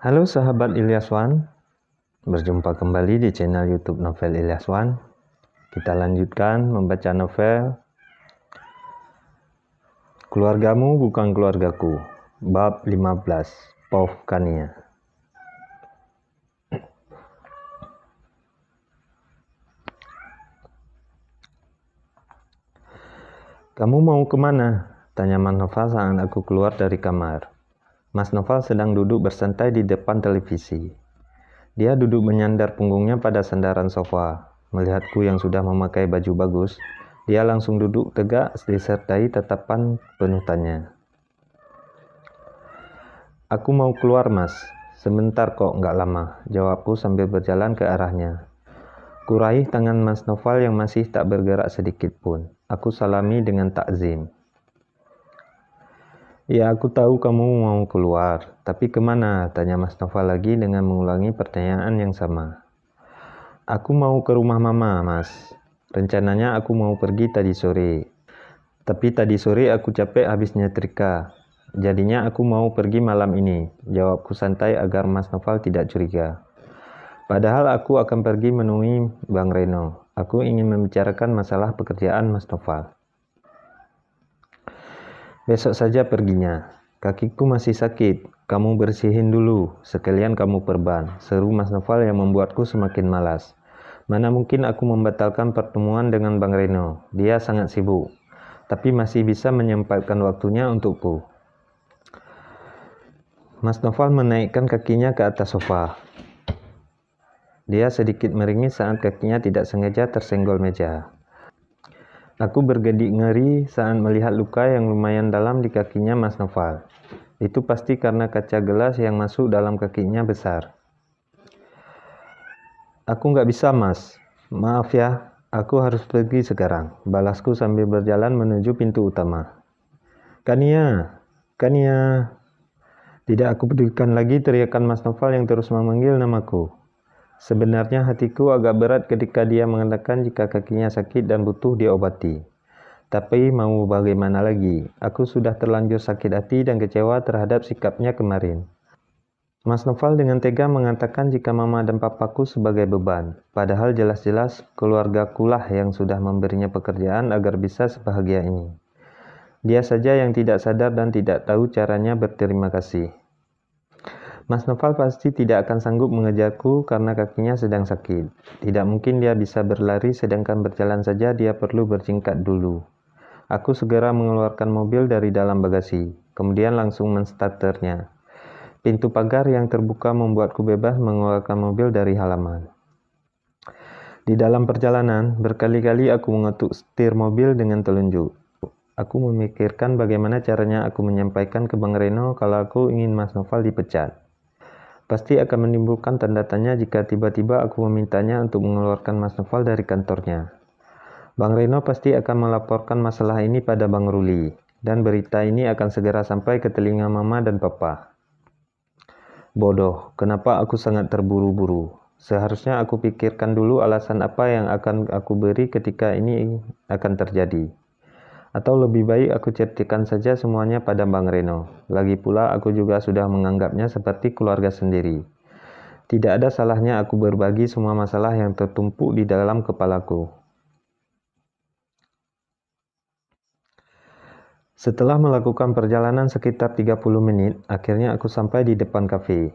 Halo sahabat Ilyaswan, berjumpa kembali di channel YouTube Novel Ilyaswan. Kita lanjutkan membaca novel Keluargamu Bukan Keluargaku, bab 15, Povkania. Kamu mau kemana? Tanya Mas Noval saat aku keluar dari kamar. Mas Noval sedang duduk bersantai di depan televisi. Dia duduk menyandar punggungnya pada sandaran sofa. Melihatku yang sudah memakai baju bagus, dia langsung duduk tegak disertai tatapan penuh tanya. Aku mau keluar, Mas. Sebentar kok, nggak lama, jawabku sambil berjalan ke arahnya. Kuraih tangan Mas Noval yang masih tak bergerak sedikit pun. Aku salami dengan takzim. Ya, aku tahu kamu mau keluar, tapi kemana? Tanya Mas Noval lagi dengan mengulangi pertanyaan yang sama. Aku mau ke rumah Mama, Mas. Rencananya aku mau pergi tadi sore. Tapi tadi sore aku capek habis nyetrika. Jadinya aku mau pergi malam ini, jawabku santai agar Mas Noval tidak curiga. Padahal aku akan pergi menemui Bang Reno. Aku ingin membicarakan masalah pekerjaan Mas Noval. Besok saja perginya. Kakiku masih sakit. Kamu bersihin dulu, sekalian kamu perban, seru Mas Noval yang membuatku semakin malas. Mana mungkin aku membatalkan pertemuan dengan Bang Reno. Dia sangat sibuk, tapi masih bisa menyempatkan waktunya untukku. Mas Noval menaikkan kakinya ke atas sofa. Dia sedikit meringis saat kakinya tidak sengaja tersenggol meja. Aku bergedik ngeri saat melihat luka yang lumayan dalam di kakinya Mas Noval. Itu pasti karena kaca gelas yang masuk dalam kakinya besar. Aku nggak bisa, Mas. Maaf ya, aku harus pergi sekarang, balasku sambil berjalan menuju pintu utama. Kania, Kania. Tidak aku pedulikan lagi teriakan Mas Noval yang terus memanggil namaku. Sebenarnya hatiku agak berat ketika dia mengatakan jika kakinya sakit dan butuh diobati. Tapi mau bagaimana lagi? Aku sudah terlanjur sakit hati dan kecewa terhadap sikapnya kemarin. Mas Noval dengan tega mengatakan jika mama dan papaku sebagai beban. Padahal jelas-jelas keluargakulah yang sudah memberinya pekerjaan agar bisa sebahagia ini. Dia saja yang tidak sadar dan tidak tahu caranya berterima kasih. Mas Noval pasti tidak akan sanggup mengejarku karena kakinya sedang sakit. Tidak mungkin dia bisa berlari sedangkan berjalan saja dia perlu berjingkat dulu. Aku segera mengeluarkan mobil dari dalam bagasi, kemudian langsung menstarternya. Pintu pagar yang terbuka membuatku bebas mengeluarkan mobil dari halaman. Di dalam perjalanan, berkali-kali aku mengetuk setir mobil dengan telunjuk. Aku memikirkan bagaimana caranya aku menyampaikan ke Bang Reno kalau aku ingin Mas Noval dipecat. Pasti akan menimbulkan tanda tanya jika tiba-tiba aku memintanya untuk mengeluarkan Mas Noval dari kantornya. Bang Reno pasti akan melaporkan masalah ini pada Bang Ruli, dan berita ini akan segera sampai ke telinga Mama dan Papa. Bodoh, kenapa aku sangat terburu-buru? Seharusnya aku pikirkan dulu alasan apa yang akan aku beri ketika ini akan terjadi. Atau lebih baik aku ceritakan saja semuanya pada Bang Reno. Lagi pula aku juga sudah menganggapnya seperti keluarga sendiri. Tidak ada salahnya aku berbagi semua masalah yang tertumpuk di dalam kepalaku. Setelah melakukan perjalanan sekitar 30 menit, akhirnya aku sampai di depan kafe.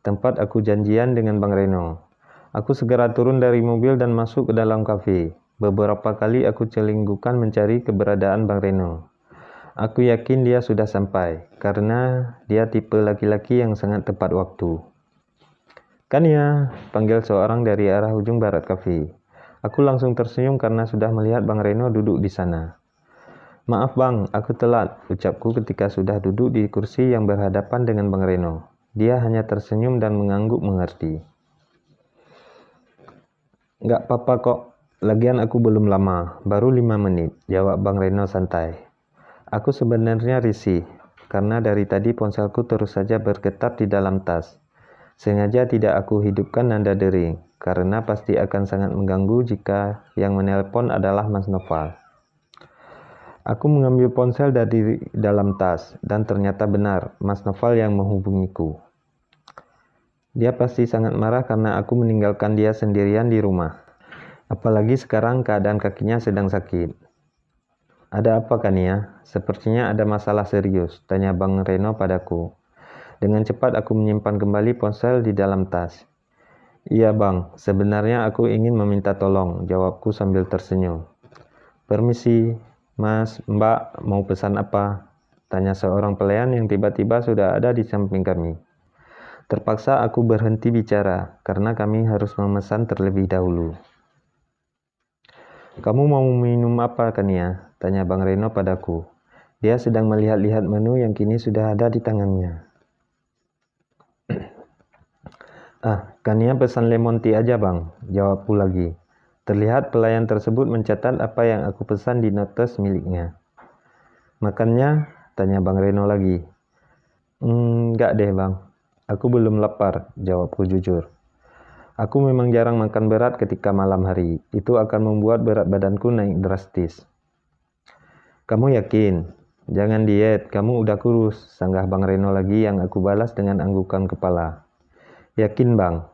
Tempat aku janjian dengan Bang Reno. Aku segera turun dari mobil dan masuk ke dalam kafe. Beberapa kali aku celinggukan mencari keberadaan Bang Reno. Aku yakin dia sudah sampai, karena dia tipe laki-laki yang sangat tepat waktu. Kania, panggil seorang dari arah ujung barat kafe. Aku langsung tersenyum karena sudah melihat Bang Reno duduk di sana. Maaf Bang, aku telat, ucapku ketika sudah duduk di kursi yang berhadapan dengan Bang Reno. Dia hanya tersenyum dan mengangguk mengerti. Nggak apa-apa kok, lagian aku belum lama, baru 5 menit, jawab Bang Reno santai. Aku sebenarnya risih, karena dari tadi ponselku terus saja bergetar di dalam tas. Sengaja tidak aku hidupkan nada dering, karena pasti akan sangat mengganggu jika yang menelpon adalah Mas Noval. Aku mengambil ponsel dari dalam tas, dan ternyata benar, Mas Noval yang menghubungiku. Dia pasti sangat marah karena aku meninggalkan dia sendirian di rumah. Apalagi sekarang keadaan kakinya sedang sakit. Ada apa Kania? Sepertinya ada masalah serius, tanya Bang Reno padaku. Dengan cepat aku menyimpan kembali ponsel di dalam tas. Iya bang, sebenarnya aku ingin meminta tolong, jawabku sambil tersenyum. Permisi, mas, mbak, mau pesan apa? Tanya seorang pelayan yang tiba-tiba sudah ada di samping kami. Terpaksa aku berhenti bicara, karena kami harus memesan terlebih dahulu. Kamu mau minum apa, Kania? Tanya Bang Reno padaku. Dia sedang melihat-lihat menu yang kini sudah ada di tangannya. Kania pesan lemon tea aja bang, jawabku lagi. Terlihat pelayan tersebut mencatat apa yang aku pesan di notes miliknya. Makannya? Tanya Bang Reno lagi. Enggak deh bang, aku belum lapar, jawabku jujur. Aku memang jarang makan berat ketika malam hari, itu akan membuat berat badanku naik drastis. Kamu yakin? Jangan diet, kamu udah kurus, sanggah Bang Reno lagi yang aku balas dengan anggukan kepala. Yakin bang?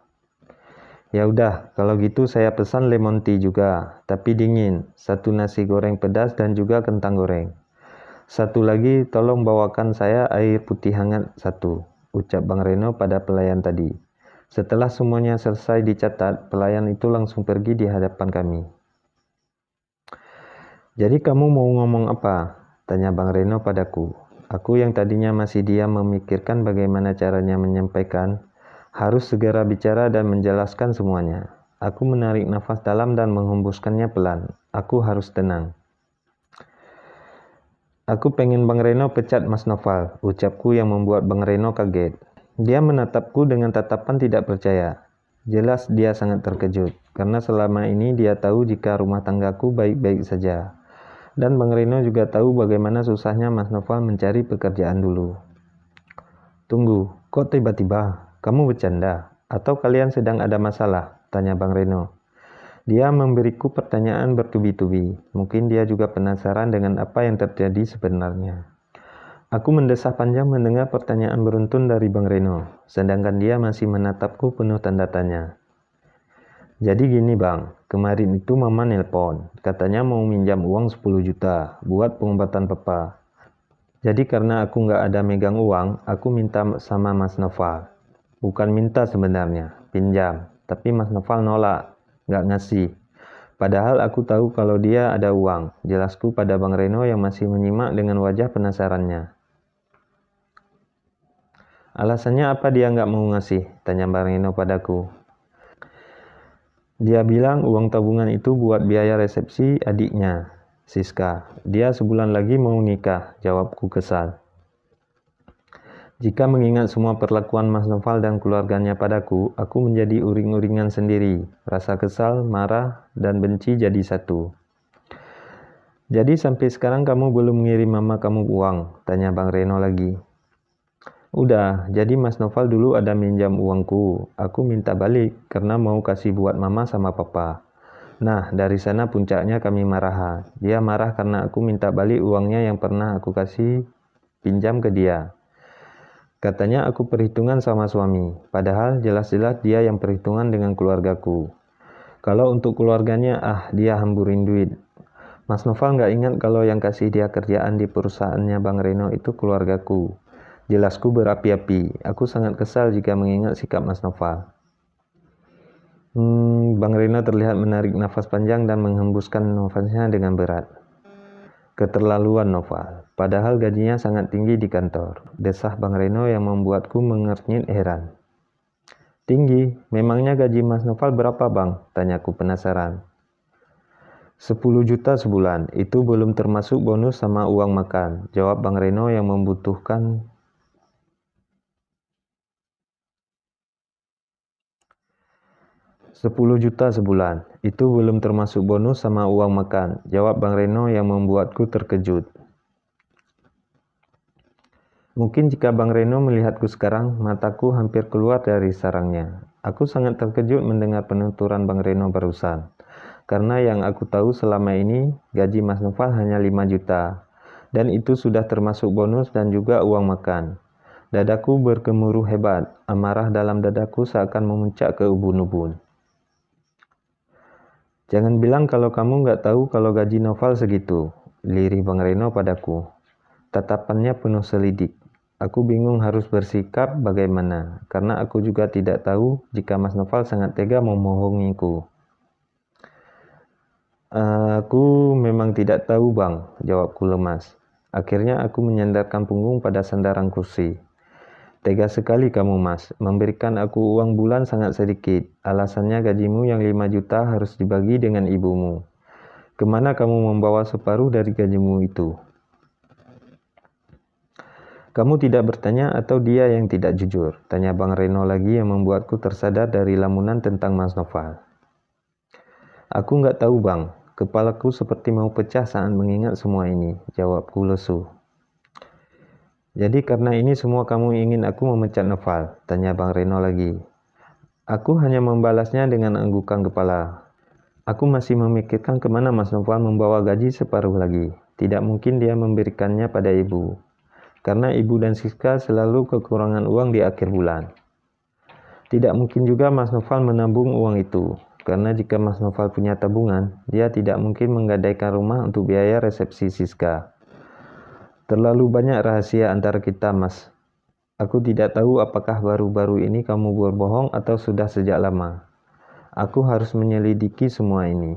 Ya udah, kalau gitu saya pesan lemon tea juga, tapi dingin, satu nasi goreng pedas dan juga kentang goreng. Satu lagi, tolong bawakan saya air putih hangat satu, ucap Bang Reno pada pelayan tadi. Setelah semuanya selesai dicatat, pelayan itu langsung pergi di hadapan kami. Jadi kamu mau ngomong apa? Tanya Bang Reno padaku. Aku yang tadinya masih diam memikirkan bagaimana caranya menyampaikan, harus segera bicara dan menjelaskan semuanya. Aku menarik nafas dalam dan menghembuskannya pelan. Aku harus tenang. Aku pengen Bang Reno pecat Mas Noval, ucapku yang membuat Bang Reno kaget. Dia menatapku dengan tatapan tidak percaya. Jelas dia sangat terkejut, karena selama ini dia tahu jika rumah tanggaku baik-baik saja. Dan Bang Reno juga tahu bagaimana susahnya Mas Noval mencari pekerjaan dulu. Tunggu, kok tiba-tiba? Kamu bercanda? Atau kalian sedang ada masalah? Tanya Bang Reno. Dia memberiku pertanyaan bertubi-tubi. Mungkin dia juga penasaran dengan apa yang terjadi sebenarnya. Aku mendesah panjang mendengar pertanyaan beruntun dari Bang Reno, sedangkan dia masih menatapku penuh tanda tanya. Jadi gini bang, kemarin itu mama nelpon, katanya mau minjam uang 10 juta buat pengobatan papa. Jadi karena aku nggak ada megang uang, aku minta sama Mas Noval. Bukan minta sebenarnya, pinjam. Tapi Mas Noval nolak, nggak ngasih. Padahal aku tahu kalau dia ada uang, jelasku pada Bang Reno yang masih menyimak dengan wajah penasarannya. Alasannya apa dia nggak mau ngasih? Tanya Bang Reno padaku. Dia bilang uang tabungan itu buat biaya resepsi adiknya, Siska. Dia sebulan lagi mau nikah, jawabku kesal. Jika mengingat semua perlakuan Mas Noval dan keluarganya padaku, aku menjadi uring-uringan sendiri. Rasa kesal, marah, dan benci jadi satu. Jadi sampai sekarang kamu belum mengirim mama kamu uang? Tanya Bang Reno lagi. Udah, jadi Mas Noval dulu ada minjam uangku. Aku minta balik karena mau kasih buat mama sama papa. Nah, dari sana puncaknya kami marahan. Dia marah karena aku minta balik uangnya yang pernah aku kasih pinjam ke dia. Katanya aku perhitungan sama suami, padahal jelas-jelas dia yang perhitungan dengan keluargaku. Kalau untuk keluarganya, dia hamburin duit. Mas Noval nggak ingat kalau yang kasih dia kerjaan di perusahaannya Bang Reno itu keluargaku. Jelasku berapi-api, aku sangat kesal jika mengingat sikap Mas Noval. Bang Reno terlihat menarik nafas panjang dan menghembuskan nafasnya dengan berat. Keterlaluan Noval, padahal gajinya sangat tinggi di kantor. Desah Bang Reno yang membuatku mengernyit heran. Tinggi? Memangnya gaji Mas Noval berapa bang? Tanyaku penasaran. 10 juta sebulan, itu belum termasuk bonus sama uang makan, jawab Bang Reno yang membutuhkan 10 juta sebulan, itu belum termasuk bonus sama uang makan, jawab Bang Reno yang membuatku terkejut. Mungkin jika Bang Reno melihatku sekarang, mataku hampir keluar dari sarangnya. Aku sangat terkejut mendengar penuturan Bang Reno barusan. Karena yang aku tahu selama ini, gaji Mas Noval hanya 5 juta. Dan itu sudah termasuk bonus dan juga uang makan. Dadaku bergemuruh hebat, amarah dalam dadaku seakan memuncak ke ubun-ubun. Jangan bilang kalau kamu nggak tahu kalau gaji Noval segitu, lirih Bang Reno padaku. Tatapannya penuh selidik. Aku bingung harus bersikap bagaimana, karena aku juga tidak tahu jika Mas Noval sangat tega memohongiku. Aku memang tidak tahu bang, jawabku lemas. Akhirnya aku menyandarkan punggung pada sandaran kursi. Tega sekali kamu mas, memberikan aku uang bulan sangat sedikit. Alasannya gajimu yang 5 juta harus dibagi dengan ibumu. Kemana kamu membawa separuh dari gajimu itu? Kamu tidak bertanya atau dia yang tidak jujur? Tanya Bang Reno lagi yang membuatku tersadar dari lamunan tentang Mas Noval. Aku nggak tahu bang, kepalaku seperti mau pecah saat mengingat semua ini, jawabku lesu. Jadi karena ini semua kamu ingin aku memecat Noval? Tanya Bang Reno lagi. Aku hanya membalasnya dengan anggukan kepala. Aku masih memikirkan kemana Mas Noval membawa gaji separuh lagi. Tidak mungkin dia memberikannya pada ibu. Karena ibu dan Siska selalu kekurangan uang di akhir bulan. Tidak mungkin juga Mas Noval menabung uang itu, karena jika Mas Noval punya tabungan, dia tidak mungkin menggadaikan rumah untuk biaya resepsi Siska. Terlalu banyak rahasia antara kita, Mas. Aku tidak tahu apakah baru-baru ini kamu berbohong atau sudah sejak lama. Aku harus menyelidiki semua ini.